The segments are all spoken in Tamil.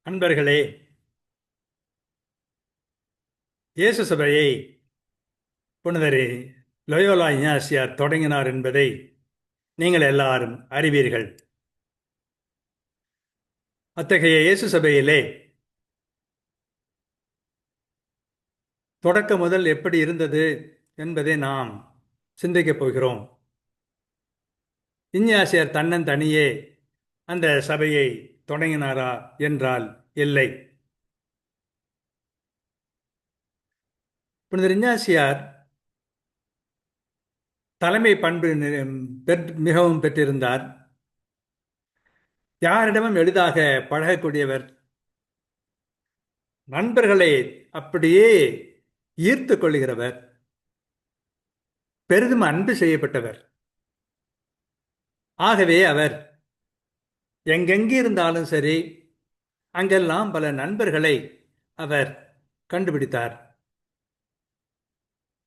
அன்பர்களே, இயேசு சபையை புனிதர் லொயோலா இஞ்ஞாசியார் தொடங்கினார் என்பதை நீங்கள் எல்லாரும் அறிவீர்கள். அத்தகைய இயேசு சபையிலே தொடக்க முதல் எப்படி இருந்தது என்பதை நாம் சிந்திக்கப் போகிறோம். இஞ்ஞாசியார் தன்னந்தனியே அந்த சபையை தொடங்கினாரா என்றால் இல்லை. புனிதர் இஞ்ஞாசியார் தலைமை பண்பு மிகவும் பெற்றிருந்தார். யாரிடமும் எளிதாக பழகக்கூடியவர். நண்பர்களை அப்படியே ஈர்த்து கொள்கிறவர். பெரிதும் அன்பு செய்யப்பட்டவர். ஆகவே அவர் எங்கெங்கே இருந்தாலும் சரி, அங்கெல்லாம் பல நண்பர்களை அவர் கண்டுபிடித்தார்.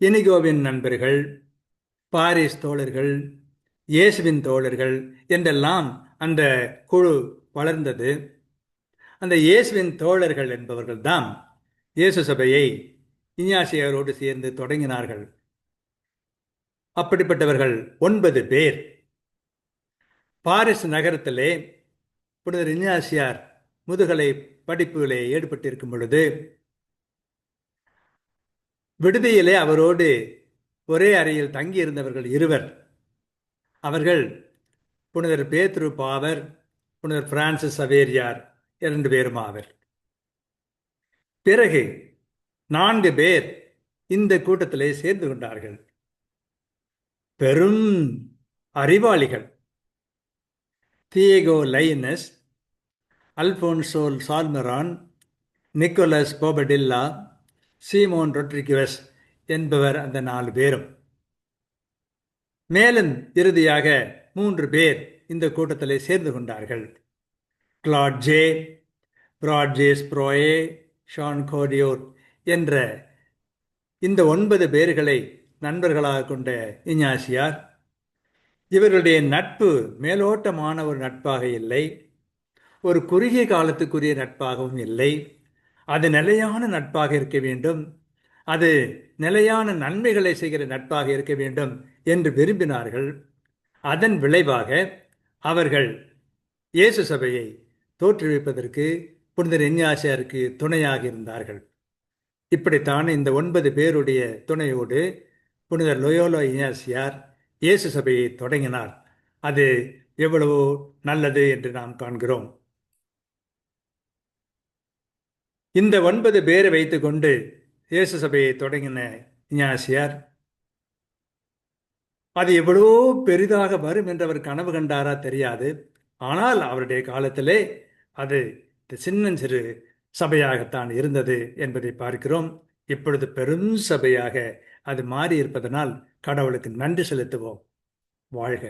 இனிகோவின் நண்பர்கள், பாரிஸ் தோழர்கள், இயேசுவின் தோழர்கள் என்றெல்லாம் அந்த குழு வளர்ந்தது. அந்த இயேசுவின் தோழர்கள் என்பவர்கள் தான் இயேசு சபையை இஞ்ஞாசியாரோடு சேர்ந்து தொடங்கினார்கள். அப்படிப்பட்டவர்கள் 9 பேர். பாரிஸ் நகரத்திலே புனிதர் இஞ்ஞாசியார் முதுகலை படிப்புகளே ஈடுபட்டிருக்கும் பொழுது விடுதியிலே அவரோடு ஒரே அறையில் தங்கியிருந்தவர்கள் 2. அவர்கள் புனிதர் பேதுரு பாவர், புனிதர் பிரான்சிஸ் சவேரியார் 2 பேரும் ஆவர். பிறகு 4 பேர் இந்த கூட்டத்திலே சேர்ந்து கொண்டார்கள். பெரும் அறிவாளிகள். தியேகோ லைனஸ், அல்போன்சோ சால்மரான், நிக்கோலஸ் போபடில்லா, சீமோன் ரொட்ரிகுவஸ் என்பவர் அந்த 4 பேரும். மேலும் இறுதியாக 3 பேர் இந்த கூட்டத்திலே சேர்ந்து கொண்டார்கள். கிளாட் ஜே, பிராட்ஜே ஸ்ப்ரோயே, ஷான் கோடியோர் என்ற இந்த 9 பேர்களை நண்பர்களாக கொண்ட இஞ்ஞாசியார், இவர்களுடைய நட்பு மேலோட்டமான ஒரு நட்பாக இல்லை, ஒரு குறுகிய காலத்துக்குரிய நட்பாகவும் இல்லை. அது நிலையான நட்பாக இருக்க வேண்டும், அது நிலையான நன்மைகளை செய்கிற நட்பாக இருக்க வேண்டும் என்று விரும்பினார்கள். அதன் விளைவாக அவர்கள் இயேசு சபையை தோற்றுவிப்பதற்கு புனிதர் இஞ்ஞாசியாருக்கு துணையாக இருந்தார்கள். இப்படித்தான் இந்த 9 பேருடைய துணையோடு புனிதர் லொயோலா இஞ்ஞாசியார் இயேசு சபையை தொடங்கினார். அது எவ்வளவோ நல்லது என்று நாம் காண்கிறோம். இந்த 9 பேரை வைத்துக்கொண்டு இயேசு சபையை தொடங்கின இஞ்ஞாசியார் அது எவ்வளவோ பெரிதாக வரும் என்று அவர் கனவு கண்டாரா தெரியாது. ஆனால் அவருடைய காலத்திலே அது சின்னஞ்சிறு சபையாகத்தான் இருந்தது என்பதை பார்க்கிறோம். இப்பொழுது பெரும் சபையாக அது மாறி இருப்பதனால் கடவுளுக்கு நன்றி செலுத்துவோம். வாழ்க.